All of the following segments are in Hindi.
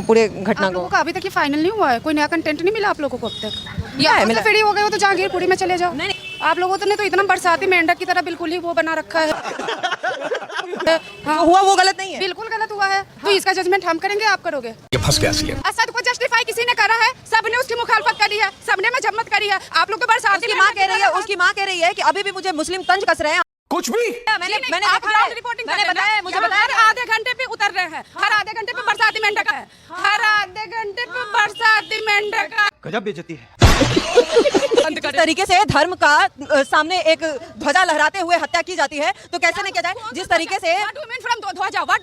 हो पूरे घटना को? अभी तक ये फाइनल नहीं हुआ है, कोई नया कंटेंट नहीं मिला आप लोगों को अब तक? या मिला फ्री हो गए हो तो जहांगीरपुरी में चले जाओ। नहीं आप लोगों ने तो इतना बरसाती मेंढक की तरह बिल्कुल ही वो बना रखा है। हाँ, हुआ वो गलत नहीं है, बिल्कुल गलत हुआ है। तो इसका जजमेंट हम करेंगे, आप करोगे? ये फंस गया सी है। असद को जस्टिफाई किसी ने करा है, सबने उसकी मुखालफत करी है, सबने मजम्मत करी है। आप लोग तो बरसाती उसकी माँ कह रही है कि अभी भी मुझे मुस्लिम तंज कस रहे हैं। कुछ भी मैंने बताया, मुझे बताया हर आधे घंटे पे उतर रहे हैं, हर आधे घंटे पे बरसाती मेंढक है, हर आधे घंटे पे बरसाती मेंढक है। गजब बेइज्जती है। जिस तरीके से धर्म का सामने एक ध्वजा लहराते हुए हत्या की जाती है तो कैसे नहीं किया जाए? जिस तरीके से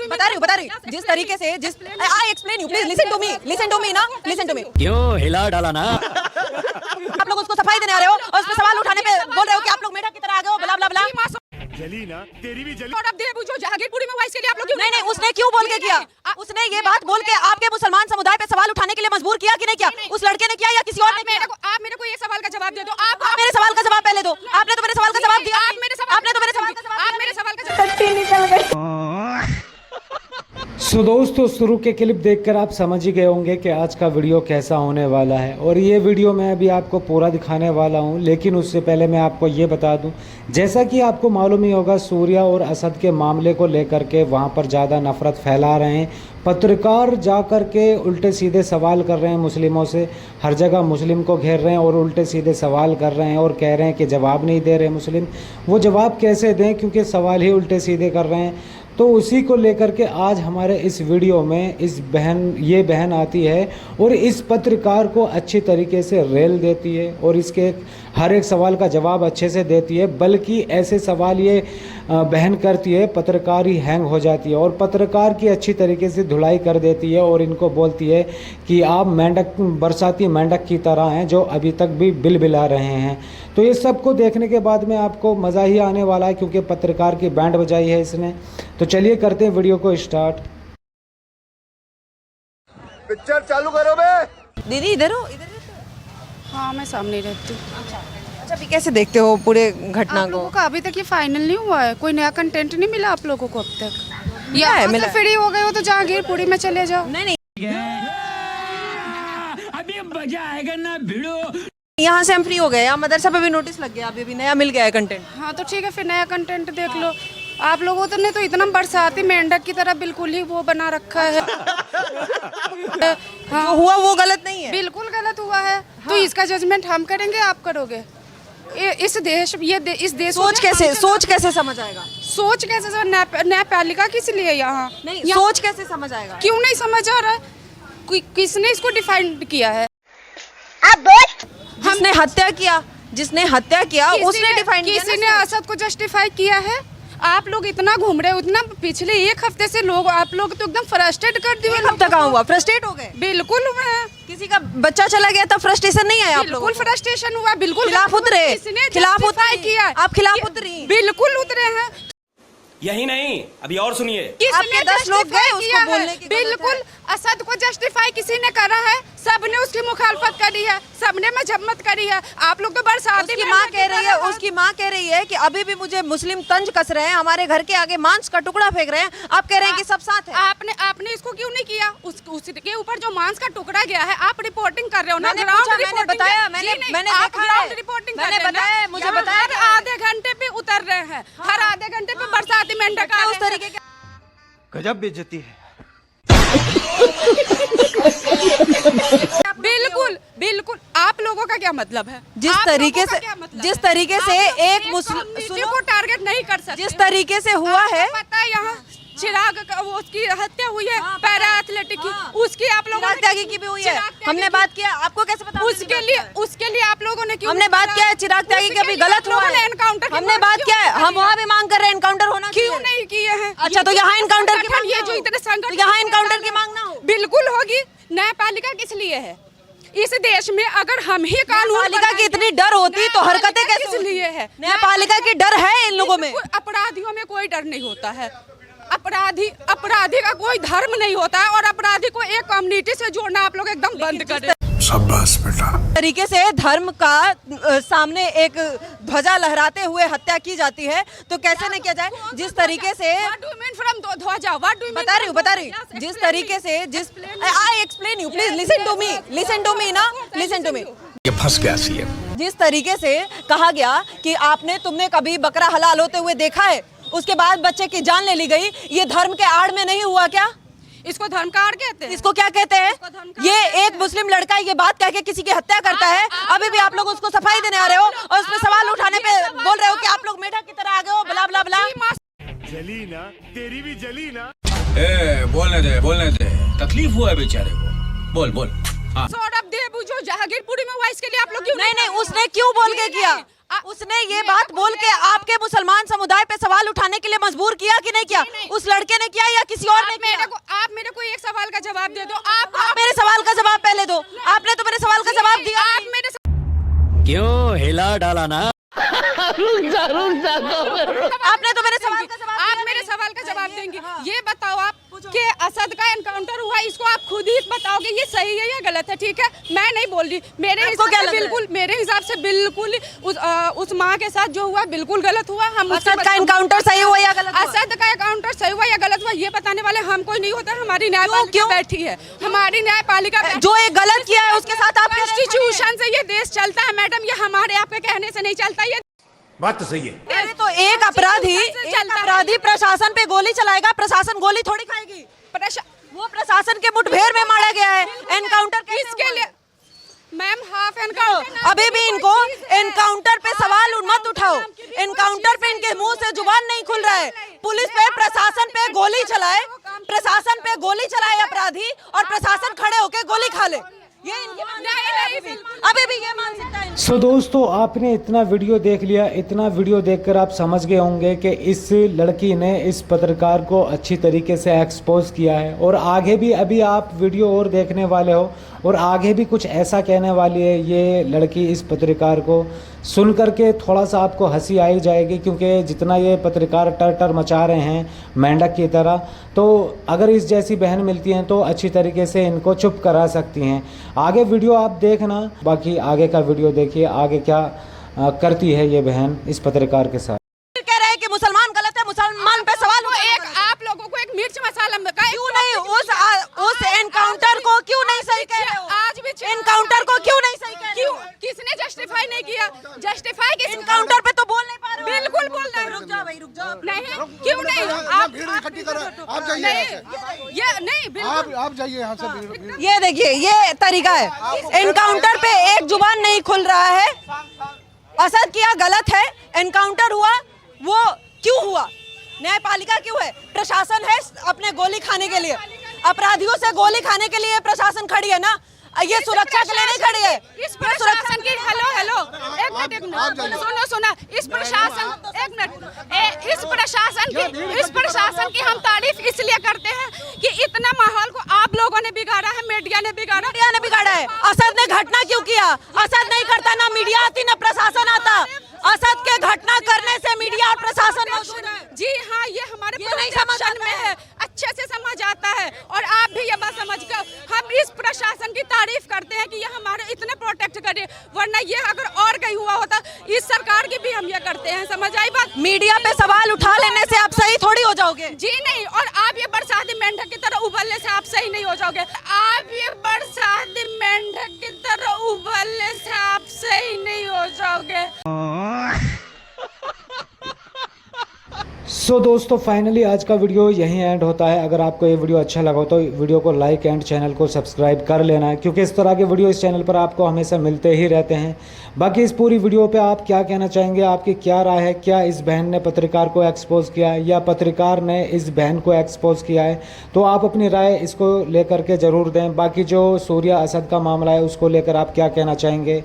बता रही जिस तरीके से I explain you, please listen to me. क्यों हिला डाला ना? आप लोग उसको सफाई देने आ रहे हो और उस पर सवाल उठाने पे बोल रहे हो कि आप लोग मेढक की तरह आ गए हो, ब्ला ब्ला ब्ला। जली ना, तेरी भी जली। और अब दे बुझो जहांगीरपुरी में वॉइस के लिए आप लोग नहीं, उसने क्यों बोल के किया? उसने ये बात बोल के आपके मुसलमान समुदाय पे सवाल उठाने के लिए मजबूर किया कि नहीं किया? उस लड़के ने किया या किसी और ने किया? आप मेरे को ये सवाल का जवाब दे दो। आप मेरे सवाल का जवाब पहले दो। आपने तो मेरे सवाल का जवाब दिया। आप मेरे सवाल का जवाब सो दोस्तों, शुरू के क्लिप देखकर आप समझ ही गए होंगे कि आज का वीडियो कैसा होने वाला है। और ये वीडियो मैं अभी आपको पूरा दिखाने वाला हूँ, लेकिन उससे पहले मैं आपको ये बता दूँ, जैसा कि आपको मालूम ही होगा, सूर्या और असद के मामले को लेकर के वहाँ पर ज़्यादा नफ़रत फैला रहे हैं। पत्रकार जा कर के उल्टे सीधे सवाल कर रहे हैं मुस्लिमों से, हर जगह मुस्लिम को घेर रहे हैं और उल्टे सीधे सवाल कर रहे हैं और कह रहे हैं कि जवाब नहीं दे रहे मुस्लिम। वो जवाब कैसे दें, क्योंकि सवाल ही उल्टे सीधे कर रहे हैं। तो उसी को लेकर के आज हमारे इस वीडियो में ये बहन आती है और इस पत्रकार को अच्छी तरीके से रेल देती है और इसके हर एक सवाल का जवाब अच्छे से देती है। बल्कि ऐसे सवाल ये बहन करती है, पत्रकार ही हैंग हो जाती है और पत्रकार की अच्छी तरीके से धुलाई कर देती है और इनको बोलती है कि आप बरसाती मेंढक की तरह हैं जो अभी तक भी बिलबिला रहे हैं। तो ये सब को देखने के बाद में आपको मज़ा ही आने वाला है, क्योंकि पत्रकार की बैंड बजाई है इसने। तो चलिए करते हैं वीडियो को स्टार्ट। पिक्चर चालू करो बे। दीदी इधर हो, इधर। हाँ, मैं सामने रहती हूँ। अच्छा, अभी कैसे देखते हो पूरे घटना आप को? लोगों का अभी तक ये फाइनल नहीं हुआ है, कोई नया कंटेंट नहीं मिला आप लोगों को अब तक? या मिला। फ्री हो गए हो तो जहांगीरपुरी में चले जाओ। नहीं, अभी मजा आएगा ना भिड़ो। यहाँ से हम फ्री हो गए, यहाँ मदरसा पे भी नोटिस लग गया, अभी नया मिल गया है कंटेंट। हाँ तो ठीक है, फिर नया कंटेंट देख लो। आप लोगों ने तो इतना बरसाती मेंढक की तरह बिल्कुल ही वो बना रखा है। हाँ, जो हुआ वो गलत नहीं है, बिल्कुल गलत हुआ है। तो इसका जजमेंट हम करेंगे, आप करोगे? इस देश सोच कैसे समझ आएगा? सोच कैसे न्यायपालिका किस लिए यहाँ नहीं, सोच कैसे समझ आएगा? क्यों नहीं समझ आ रहा है? किसने इसको डिफाइन किया है? जिसने हत्या किया उसने डिफाइन किया। किसी ने असद को जस्टिफाई किया है? आप लोग इतना घूम रहे हो, इतना पिछले एक हफ्ते से लोग आप लोग तो एकदम फ्रस्ट्रेट कर दिए। एक हफ्ता कहाँ हुआ, फ्रस्ट्रेट हो गए? बिल्कुल हुए हैं। किसी का बच्चा चला गया तब फ्रस्ट्रेशन नहीं आया? बिल्कुल फ्रस्ट्रेशन हुआ, बिल्कुल खिलाफ उतरे, खिलाफ किया, आप खिलाफ उतरी, बिल्कुल उतरे हैं। यही नहीं, अभी और सुनिए। आपके 10 लोग गए उसको बोलने की। बिल्कुल, असद को जस्टिफाई किसी ने करा है, सबने उसकी मुखालफत करी है, सबने मजम्मत करी है। आप लोग तो बरसाती उसकी माँ कह रही है कि अभी भी मुझे मुस्लिम तंज कस रहे हैं, हमारे घर के आगे मांस का टुकड़ा फेंक रहे हैं। आप कह रहे हैं कि सब साथ है। आपने इसको क्यों नहीं किया? उसके ऊपर जो मांस का टुकड़ा गया है, आप रिपोर्टिंग कर रहे हो ना? मैंने बताया, मुझे बताया हर आधे घंटे पे उतर रहे हैं, हर आधे घंटे पे बरसाती मेंढक उस तरीके के। गजब बेइज्जती है। बिल्कुल आप लोगों का क्या मतलब है? जिस तरीके से एक मुस्लिम को टारगेट नहीं कर सकते, जिस तरीके से हुआ है। पता है यहाँ चिराग उसकी हत्या हुई है, पैरा एथलेटिक की, उसकी आप लोगों चिराग त्यागी की भी हुई है। हमने बात किया, आपको कैसे पता? उसके लिए आप लोगों ने क्यों? हमने बात किया है, चिराग त्यागी का भी गलत हुआ है। एनकाउंटर हमने बात किया है, हम वहाँ भी मांग कर रहे हैं एनकाउंटर होना। क्यों नहीं किए हैं? अच्छा, तो यहाँ एनकाउंटर की मांग, ये जो इतने संगठन, यहाँ एनकाउंटर की मांग ना हो? बिल्कुल होगी। न्यायपालिका किस लिए है? इस देश में अगर हम ही कानून न्यायपालिका की इतनी डर होती तो हरकतें कैसे लिए है? न्यायपालिका की डर है इन लोगों में। अपराधियों में कोई डर नहीं होता है। अपराधी का कोई धर्म नहीं होता है और अपराधी को एक कम्युनिटी से जोड़ना आप लोग एकदम बंद कर। शाबाश बेटा। तरीके से धर्म का सामने एक ध्वजा लहराते हुए हत्या की जाती है तो कैसे नहीं किया जाए। जिस तरीके से बता रही हूँ जिस तरीके से I explain you please listen to me ना लिसन टू मी। ये फंस गया सीएम। जिस तरीके से कहा गया कि तुमने कभी बकरा हलाल होते हुए देखा है, उसके बाद बच्चे की जान ले ली गई, ये धर्म के आड़ में नहीं हुआ क्या? इसको धर्म का आड़ कहते हैं। इसको क्या कहते हैं? ये एक मुस्लिम लड़का ये बात कह के किसी की हत्या करता है, अभी भी आप लोग उसको सफाई देने आ रहे हो और उसमें सवाल उठाने पे बोल रहे हो कि आप लोग मेढक की तरह आ गए हो, ब्ला ब्ला ब्ला। जली ना, तेरी भी जली ना। बोलने दे तकलीफ हुआ है बेचारे को। बोल सौरभ देव जो जहांगीरपुरी में हुआ, इसके लिए आप लोग क्यों नहीं उसने क्यों बोल के किया? उसने ये बात बोल के आपके मुसलमान समुदाय पे सवाल उठाने के लिए मजबूर किया कि नहीं किया? उस लड़के ने किया या किसी और ने किया? आप मेरे को एक सवाल का जवाब दे दो। आप मेरे सवाल का जवाब पहले दो। आपने तो मेरे सवाल का जवाब दिया। आप मेरे क्यों हिला डाला ना? आपने तो मेरे सवाल का जवाब आप मेरे सवाल का जवाब देंगे। ये बताओ आप कि असद का एनकाउंटर हुआ, इसको आप खुद ही बताओगे ये सही है या गलत है, ठीक है? मैं नहीं बोल रही। मेरे हिसाब से बिल्कुल उस माँ के साथ जो हुआ बिल्कुल गलत हुआ। हम असद का एनकाउंटर सही हुआ या गलत? असद का एनकाउंटर सही हुआ या गलत हुआ ये बताने वाले हम कोई नहीं होता। हमारी न्यायपालिका बैठी है, हमारी न्यायपालिका जो एक गलत किया है उसके साथ आप कॉन्स्टिट्यूशन से ये देश चलता है मैडम, ये हमारे आपके कहने से नहीं चलता। ये बात तो सही है। अरे तो एक अपराधी प्रशासन पे गोली चलाएगा, प्रशासन गोली थोड़ी खाएगी। वो प्रशासन के मुठभेड़ में मारा गया है। एनकाउंटर किसके लिए? Ma'am half encounter. अभी भी इनको एनकाउंटर पे सवाल मत उठाओ। एनकाउंटर पे इनके मुंह से जुबान नहीं खुल रहा है। पुलिस पे प्रशासन पे गोली चलाए अपराधी और प्रशासन खड़े होके गोली खा ले, ये इनकी अभी भी ये मानसिकता है। सो दोस्तों, आपने इतना वीडियो देख लिया। इतना वीडियो देखकर आप समझ गए होंगे कि इस लड़की ने इस पत्रकार को अच्छी तरीके से एक्सपोज किया है और आगे भी अभी आप वीडियो और देखने वाले हो और आगे भी कुछ ऐसा कहने वाली है ये लड़की इस पत्रकार को। सुन करके थोड़ा सा आपको हंसी आई जाएगी क्योंकि जितना ये पत्रकार टर मचा रहे हैं मेंढक की तरह, तो अगर इस जैसी बहन मिलती हैं तो अच्छी तरीके से इनको चुप करा सकती हैं। आगे वीडियो आप देखना, बाकी आगे का वीडियो देखिए आगे क्या करती है ये बहन इस पत्रकार के साथ। कह रहे हैं कि मुसलमान गलत है, मुसलमान पे सवाल आप लोगों को एक मिर्च मसाला क्यों नहीं उस एनकाउंटर को क्यों नहीं सही कह रहे हो? आज भी एनकाउंटर को क्यों नहीं सही कह रहे हो? किसने जस्टिफाई नहीं किया? जस्टिफाई एनकाउंटर पे तो बोल नहीं पा रहे हो। बिल्कुल बोल रहे हैं। रुक जाओ भाई, रुक जाओ। नहीं क्यों नहीं? आप जाइए यहाँ से। ये देखिए ये तरीका है। एनकाउंटर पे एक जुबान नहीं खुल रहा है। असद किया गलत है, एनकाउंटर हुआ वो क्यों हुआ? न्यायपालिका क्यों है? प्रशासन है अपने गोली खाने के लिए, अपराधियों से गोली खाने के लिए प्रशासन खड़ी है ना, ये सुरक्षा के लिए नहीं खड़ी है। इस प्रशासन की हेलो एक मिनट सुनो इस प्रशासन की हम तारीफ इसलिए करते हैं कि इतना माहौल को आप लोगों ने बिगाड़ा है, मीडिया ने बिगाड़ा है। असद ने घटना क्यों किया? असद नहीं करता, ना मीडिया आती ना प्रशासन आता। असद के घटना करने से मीडिया और प्रशासन मौजूद है। जी हाँ, ये हमारे प्रोटेक्शन में है, अच्छे से समझ आता है और आप भी ये बात समझ कर हम इस प्रशासन की तारीफ करते हैं कि ये हमारे इतने प्रोटेक्ट करे, वरना ये अगर और कहीं हुआ होता इस सरकार की भी हम ये करते हैं। समझ आई बात? मीडिया पे सवाल उठा लेने से आप सही थोड़ी हो जाओगे। जी नहीं, और आप ये बरसाती मेंढक की तरह उबलने से आप सही नहीं हो जाओगे। आप ये बरसाती मेंढक की तरह उबलने से आप सही नहीं हो जाओगे। सो दोस्तों, फाइनली आज का वीडियो यहीं एंड होता है। अगर आपको ये वीडियो अच्छा लगा हो तो वीडियो को लाइक एंड चैनल को सब्सक्राइब कर लेना है क्योंकि इस तरह के वीडियो इस चैनल पर आपको हमेशा मिलते ही रहते हैं। बाकी इस पूरी वीडियो पे आप क्या कहना चाहेंगे, आपकी क्या राय है? क्या इस बहन ने पत्रकार को एक्सपोज किया है या पत्रकार ने इस बहन को एक्सपोज किया है? तो आप अपनी राय इसको लेकर के ज़रूर दें। बाकी जो सूर्या असद का मामला है उसको लेकर आप क्या कहना चाहेंगे?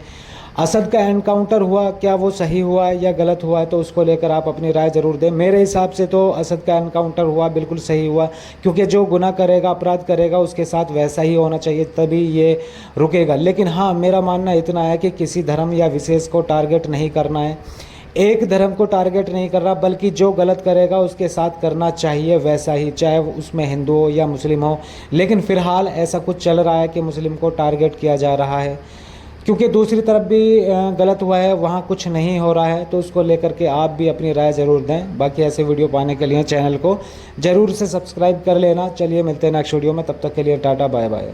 असद का एनकाउंटर हुआ, क्या वो सही हुआ है या गलत हुआ है? तो उसको लेकर आप अपनी राय ज़रूर दें। मेरे हिसाब से तो असद का एनकाउंटर हुआ बिल्कुल सही हुआ, क्योंकि जो गुनाह करेगा, अपराध करेगा, उसके साथ वैसा ही होना चाहिए, तभी ये रुकेगा। लेकिन हाँ, मेरा मानना इतना है कि किसी धर्म या विशेष को टारगेट नहीं करना है, एक धर्म को टारगेट नहीं कर रहा, बल्कि जो गलत करेगा उसके साथ करना चाहिए वैसा ही, चाहे उसमें हिंदू हो या मुस्लिम हो। लेकिन फ़िलहाल ऐसा कुछ चल रहा है कि मुस्लिम को टारगेट किया जा रहा है, क्योंकि दूसरी तरफ भी गलत हुआ है, वहाँ कुछ नहीं हो रहा है। तो उसको लेकर के आप भी अपनी राय ज़रूर दें। बाकी ऐसे वीडियो पाने के लिए चैनल को ज़रूर से सब्सक्राइब कर लेना। चलिए मिलते हैं नेक्स्ट वीडियो में, तब तक के लिए टाटा बाय बाय।